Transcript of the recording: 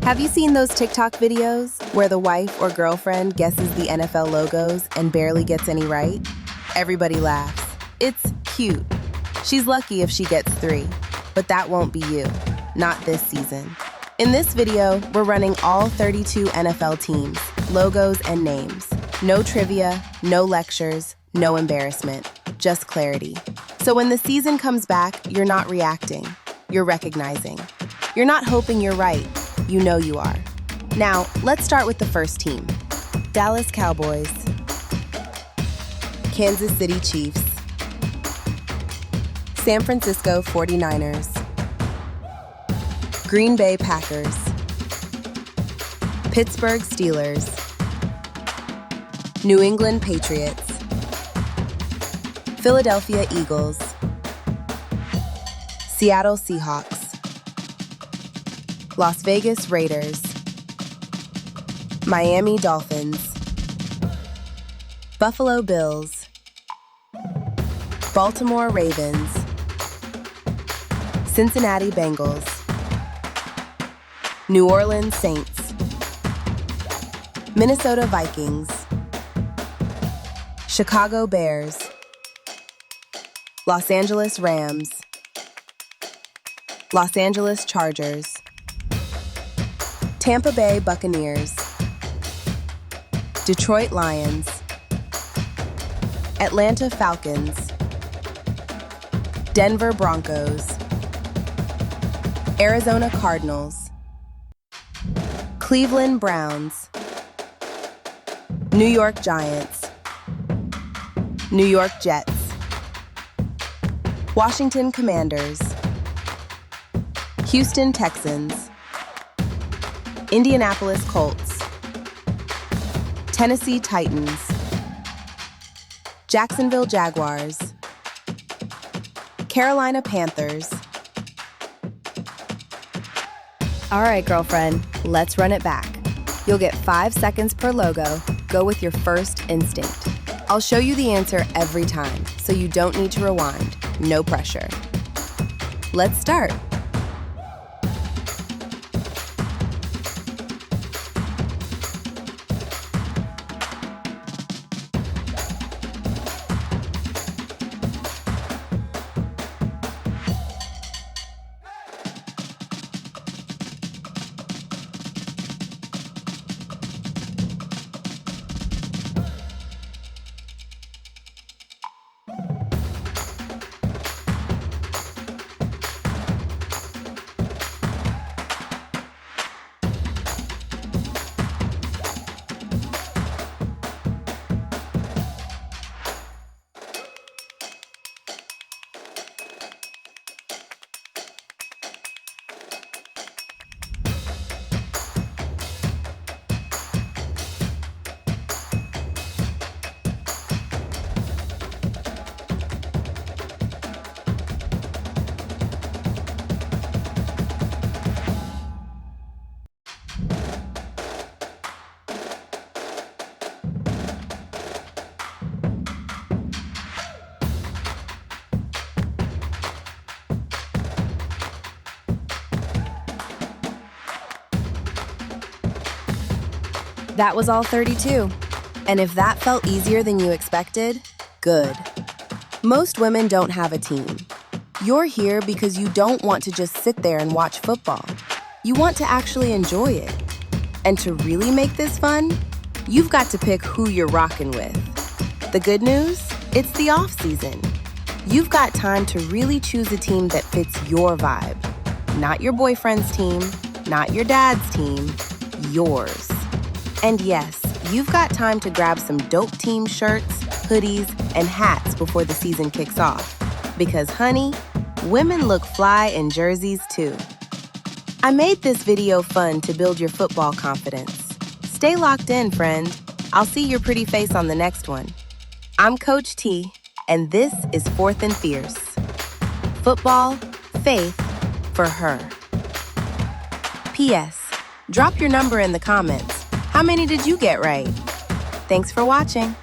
Have you seen those TikTok videos where the wife or girlfriend guesses the NFL logos and barely gets any right? Everybody laughs. It's cute. She's lucky if she gets 3, but that won't be you. Not this season. In this video, we're running all 32 NFL teams, logos, and names. No trivia, no lectures, no embarrassment, just clarity. So when the season comes back, you're not reacting, you're recognizing. You're not hoping you're right, you know you are. Now, let's start with the first team. Dallas Cowboys, Kansas City Chiefs, San Francisco 49ers, Green Bay Packers, Pittsburgh Steelers, New England Patriots, Philadelphia Eagles, Seattle Seahawks, Las Vegas Raiders, Miami Dolphins, Buffalo Bills, Baltimore Ravens, Cincinnati Bengals, New Orleans Saints, Minnesota Vikings, Chicago Bears, Los Angeles Rams, Los Angeles Chargers, Tampa Bay Buccaneers, Detroit Lions, Atlanta Falcons, Denver Broncos, Arizona Cardinals, Cleveland Browns, New York Giants, New York Jets, Washington Commanders, Houston Texans, Indianapolis Colts, Tennessee Titans, Jacksonville Jaguars, Carolina Panthers. All right, girlfriend, let's run it back. You'll get 5 seconds per logo. Go with your first instinct. I'll show you the answer every time, so you don't need to rewind. No pressure. Let's start. That was all 32. And if that felt easier than you expected, good. Most women don't have a team. You're here because you don't want to just sit there and watch football. You want to actually enjoy it. And to really make this fun, you've got to pick who you're rocking with. The good news? It's the off-season. You've got time to really choose a team that fits your vibe. Not your boyfriend's team, not your dad's team, yours. And yes, you've got time to grab some dope team shirts, hoodies, and hats before the season kicks off. Because honey, women look fly in jerseys too. I made this video fun to build your football confidence. Stay locked in, friend. I'll see your pretty face on the next one. I'm Coach T, and this is Fourth and Fierce. Football, faith, for her. P.S. Drop your number in the comments. How many did you get right? Thanks for watching.